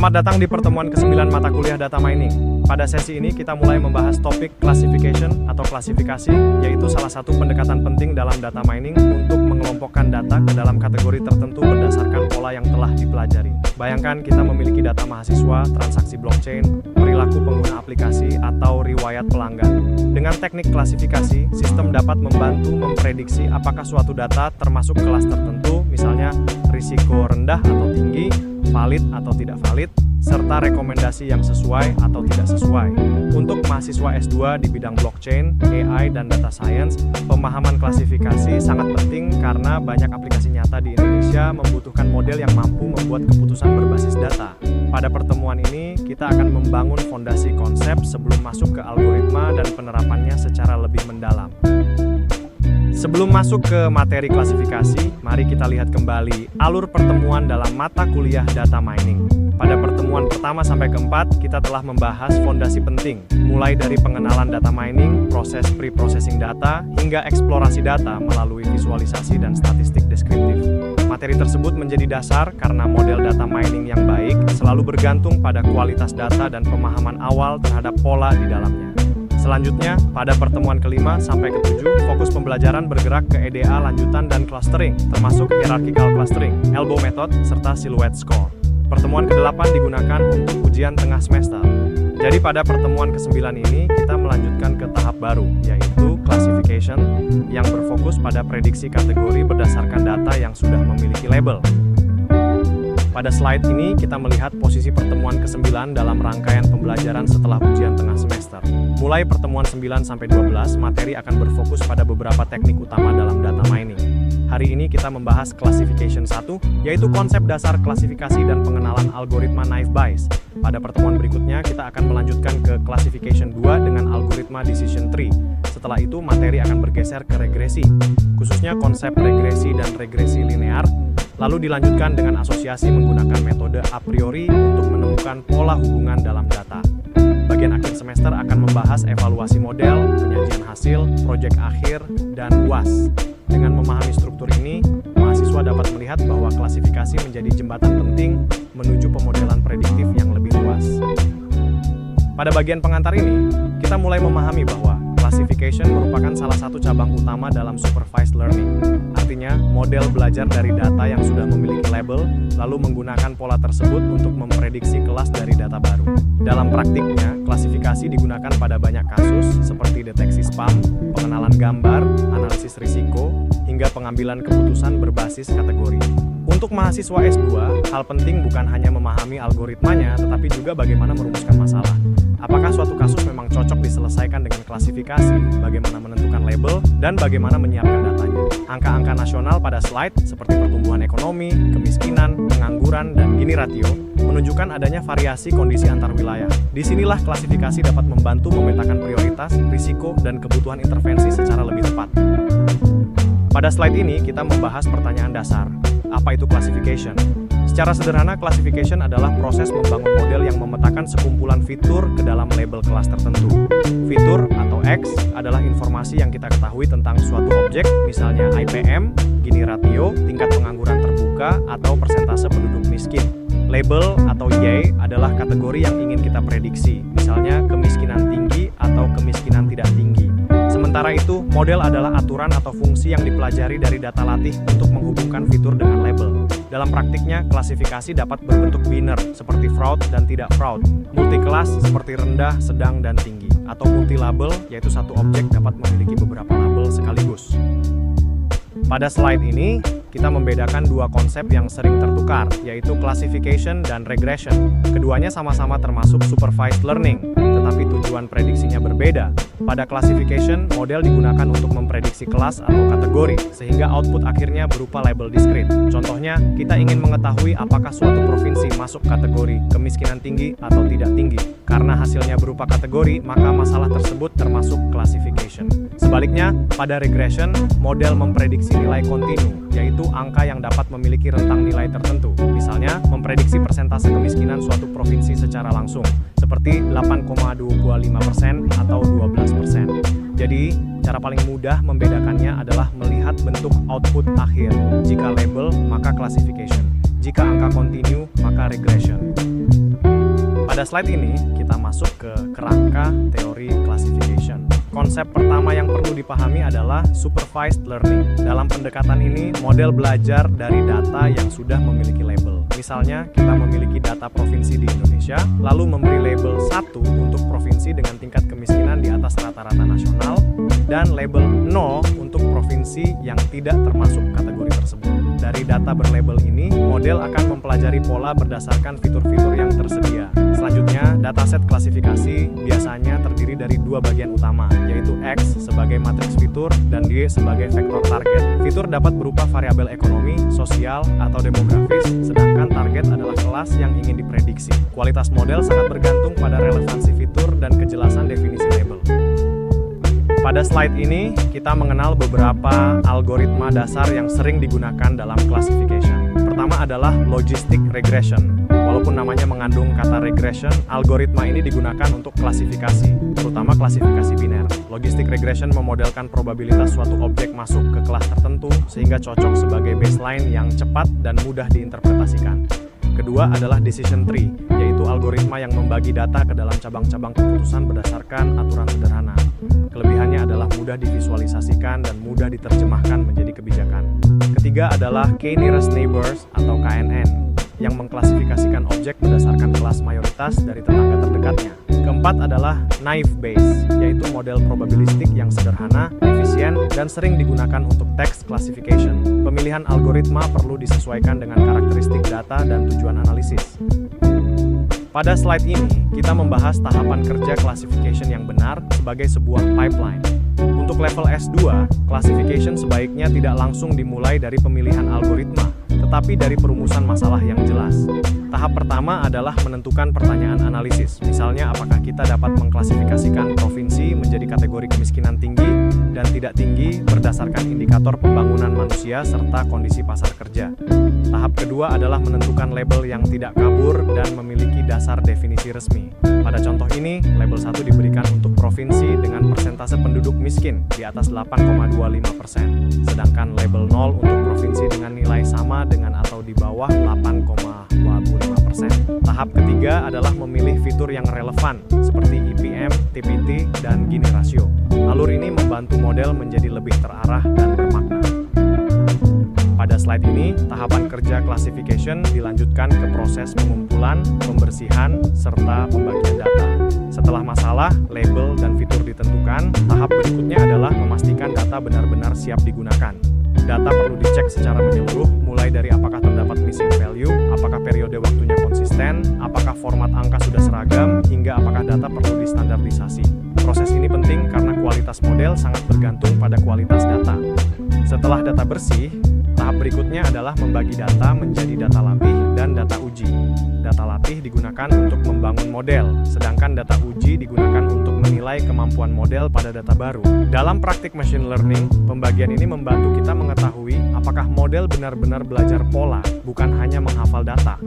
Selamat datang di pertemuan ke-9 mata kuliah Data Mining. Pada sesi ini kita mulai membahas topik classification atau klasifikasi, yaitu salah satu pendekatan penting dalam data mining untuk mengelompokkan data ke dalam kategori tertentu berdasarkan pola yang telah dipelajari. Bayangkan kita memiliki data mahasiswa, transaksi blockchain, perilaku pengguna aplikasi, atau riwayat pelanggan. Dengan teknik klasifikasi, sistem dapat membantu memprediksi apakah suatu data termasuk kelas tertentu, misalnya risiko rendah atau tinggi, valid atau tidak valid, serta rekomendasi yang sesuai atau tidak sesuai. Untuk mahasiswa S2 di bidang blockchain, AI, dan data science, pemahaman klasifikasi sangat penting karena banyak aplikasi nyata di Indonesia membutuhkan model yang mampu membuat keputusan berbasis data. Pada pertemuan ini, kita akan membangun fondasi konsep sebelum masuk ke algoritma dan penerapannya secara lebih mendalam. Sebelum masuk ke materi klasifikasi, mari kita lihat kembali alur pertemuan dalam mata kuliah data mining. Pada pertemuan pertama sampai keempat, kita telah membahas fondasi penting, mulai dari pengenalan data mining, proses pre-processing data, hingga eksplorasi data melalui visualisasi dan statistik deskriptif. Materi tersebut menjadi dasar karena model data mining yang baik selalu bergantung pada kualitas data dan pemahaman awal terhadap pola di dalamnya. Selanjutnya, pada pertemuan kelima sampai ketujuh, fokus pembelajaran bergerak ke EDA lanjutan dan clustering, termasuk hierarchical clustering, elbow method, serta silhouette score. Pertemuan ke-8 digunakan untuk ujian tengah semester. Jadi pada pertemuan ke-9 ini, kita melanjutkan ke tahap baru, yaitu classification, yang berfokus pada prediksi kategori berdasarkan data yang sudah memiliki label. Pada slide ini, kita melihat posisi pertemuan ke-9 dalam rangkaian pembelajaran setelah ujian tengah semester. Mulai pertemuan 9-12, materi akan berfokus pada beberapa teknik utama dalam data mining. Hari ini kita membahas classification 1, yaitu konsep dasar klasifikasi dan pengenalan algoritma naive Bayes. Pada pertemuan berikutnya, kita akan melanjutkan ke classification 2 dengan algoritma decision tree. Setelah itu, materi akan bergeser ke regresi, khususnya konsep regresi dan regresi linear. Lalu dilanjutkan dengan asosiasi menggunakan metode a priori untuk menemukan pola hubungan dalam data. Bagian akhir semester akan membahas evaluasi model, penyajian hasil, proyek akhir, dan UAS. Dengan memahami struktur ini, mahasiswa dapat melihat bahwa klasifikasi menjadi jembatan penting menuju pemodelan prediktif yang lebih luas. Pada bagian pengantar ini, kita mulai memahami bahwa classification merupakan salah satu cabang utama dalam supervised learning. Artinya, model belajar dari data yang sudah memiliki label, lalu menggunakan pola tersebut untuk memprediksi kelas dari data baru. Dalam praktiknya, klasifikasi digunakan pada banyak kasus seperti deteksi spam, pengenalan gambar, analisis risiko, hingga pengambilan keputusan berbasis kategori. Untuk mahasiswa S2, hal penting bukan hanya memahami algoritmanya, tetapi juga bagaimana merumuskan masalah. Apakah suatu kasus memang cocok diselesaikan dengan klasifikasi, bagaimana menentukan label, dan bagaimana menyiapkan datanya. Angka-angka nasional pada slide seperti pertumbuhan ekonomi, kemiskinan, pengangguran, dan Gini ratio menunjukkan adanya variasi kondisi antar wilayah. Disinilah klasifikasi dapat membantu memetakan prioritas, risiko, dan kebutuhan intervensi secara lebih tepat. Pada slide ini, kita membahas pertanyaan dasar. Apa itu classification? Secara sederhana, classification adalah proses membangun model yang memetakan sekumpulan fitur ke dalam label kelas tertentu. Fitur atau X adalah informasi yang kita ketahui tentang suatu objek, misalnya IPM, Gini ratio, tingkat pengangguran terbuka, atau persentase penduduk miskin. Label atau Y adalah kategori yang ingin kita prediksi, misalnya kemiskinan tinggi atau kemiskinan tidak tinggi. Sementara itu, model adalah aturan atau fungsi yang dipelajari dari data latih untuk menghubungkan fitur dengan label. Dalam praktiknya, klasifikasi dapat berbentuk biner seperti fraud dan tidak fraud, multi-kelas seperti rendah, sedang, dan tinggi, atau multi-label, yaitu satu objek dapat memiliki beberapa label sekaligus. Pada slide ini, kita membedakan dua konsep yang sering tertukar, yaitu classification dan regression. Keduanya sama-sama termasuk supervised learning, tetapi tujuan prediksinya berbeda. Pada classification, model digunakan untuk memprediksi kelas atau kategori, sehingga output akhirnya berupa label diskrit. Contohnya, kita ingin mengetahui apakah suatu provinsi masuk kategori kemiskinan tinggi atau tidak tinggi. Karena hasilnya berupa kategori, maka masalah tersebut termasuk classification. Sebaliknya, pada regression, model memprediksi nilai kontinu, yaitu angka yang dapat memiliki rentang nilai tertentu. Misalnya, memprediksi persentase kemiskinan suatu provinsi secara langsung, seperti 8,25% atau 12%. Jadi, cara paling mudah membedakannya adalah melihat bentuk output akhir. Jika label, maka classification. Jika angka kontinu, maka regression. Pada slide ini, kita masuk ke kerangka teori classification. Konsep pertama yang perlu dipahami adalah supervised learning. Dalam pendekatan ini, model belajar dari data yang sudah memiliki label. Misalnya, kita memiliki data provinsi di Indonesia, lalu memberi label 1 untuk provinsi dengan tingkat kemiskinan di atas rata-rata nasional, dan label 0 untuk provinsi yang tidak termasuk kategori tersebut. Dari data berlabel ini, model akan mempelajari pola berdasarkan fitur-fitur yang tersedia. Selanjutnya, dataset klasifikasi biasanya terdiri dari dua bagian utama, yaitu X sebagai matriks fitur dan Y sebagai vektor target. Fitur dapat berupa variabel ekonomi, sosial, atau demografis, sedangkan target adalah kelas yang ingin diprediksi. Kualitas model sangat bergantung pada relevansi fitur dan kejelasan definisi label. Pada slide ini, kita mengenal beberapa algoritma dasar yang sering digunakan dalam classification. Pertama adalah logistic regression. Walaupun namanya mengandung kata regression, algoritma ini digunakan untuk klasifikasi, terutama klasifikasi biner. Logistic regression memodelkan probabilitas suatu objek masuk ke kelas tertentu sehingga cocok sebagai baseline yang cepat dan mudah diinterpretasikan. Kedua adalah decision tree, yaitu algoritma yang membagi data ke dalam cabang-cabang keputusan berdasarkan aturan sederhana. Kelebihannya adalah mudah divisualisasikan dan mudah diterjemahkan menjadi kebijakan. Ketiga adalah K-nearest neighbors atau KNN, yang mengklasifikasikan objek berdasarkan kelas mayoritas dari tetangga terdekatnya. Keempat adalah naive Bayes, yaitu model probabilistik yang sederhana, efisien, dan sering digunakan untuk text classification. Pemilihan algoritma perlu disesuaikan dengan karakteristik data dan tujuan analisis. Pada slide ini, kita membahas tahapan kerja classification yang benar sebagai sebuah pipeline. Untuk level S2, classification sebaiknya tidak langsung dimulai dari pemilihan algoritma, tetapi dari perumusan masalah yang jelas. Tahap pertama adalah menentukan pertanyaan analisis. Misalnya, apakah kita dapat mengklasifikasikan provinsi menjadi kategori kemiskinan tinggi dan tidak tinggi berdasarkan indikator pembangunan manusia serta kondisi pasar kerja. Tahap kedua adalah menentukan label yang tidak kabur dan memiliki dasar definisi resmi. Pada contoh ini, label 1 diberikan untuk provinsi dengan persentase penduduk miskin di atas 8,25%, sedangkan label 0 untuk provinsi dengan nilai sama dengan atau di bawah 8,25%. Tahap ketiga adalah memilih fitur yang relevan seperti EPM, TPT, dan Gini rasio. Alur ini membantu model menjadi lebih terarah dan bermakna. Pada slide ini, tahapan kerja classification dilanjutkan ke proses pengumpulan, pembersihan, serta pembagian data. Setelah masalah, label, dan fitur ditentukan, tahap berikutnya adalah memastikan data benar-benar siap digunakan. Data perlu dicek secara menyeluruh, mulai dari apakah terdapat missing value, apakah periode waktunya konsisten, apakah format angka sudah seragam, hingga apakah data perlu distandarisasi. Proses ini penting karena kualitas model sangat bergantung pada kualitas data. Setelah data bersih, tahap berikutnya adalah membagi data menjadi data latih dan data uji. Data latih digunakan untuk membangun model, sedangkan data uji digunakan untuk menilai kemampuan model pada data baru. Dalam praktik machine learning, pembagian ini membantu kita mengetahui apakah model benar-benar belajar pola, bukan hanya menghafal data.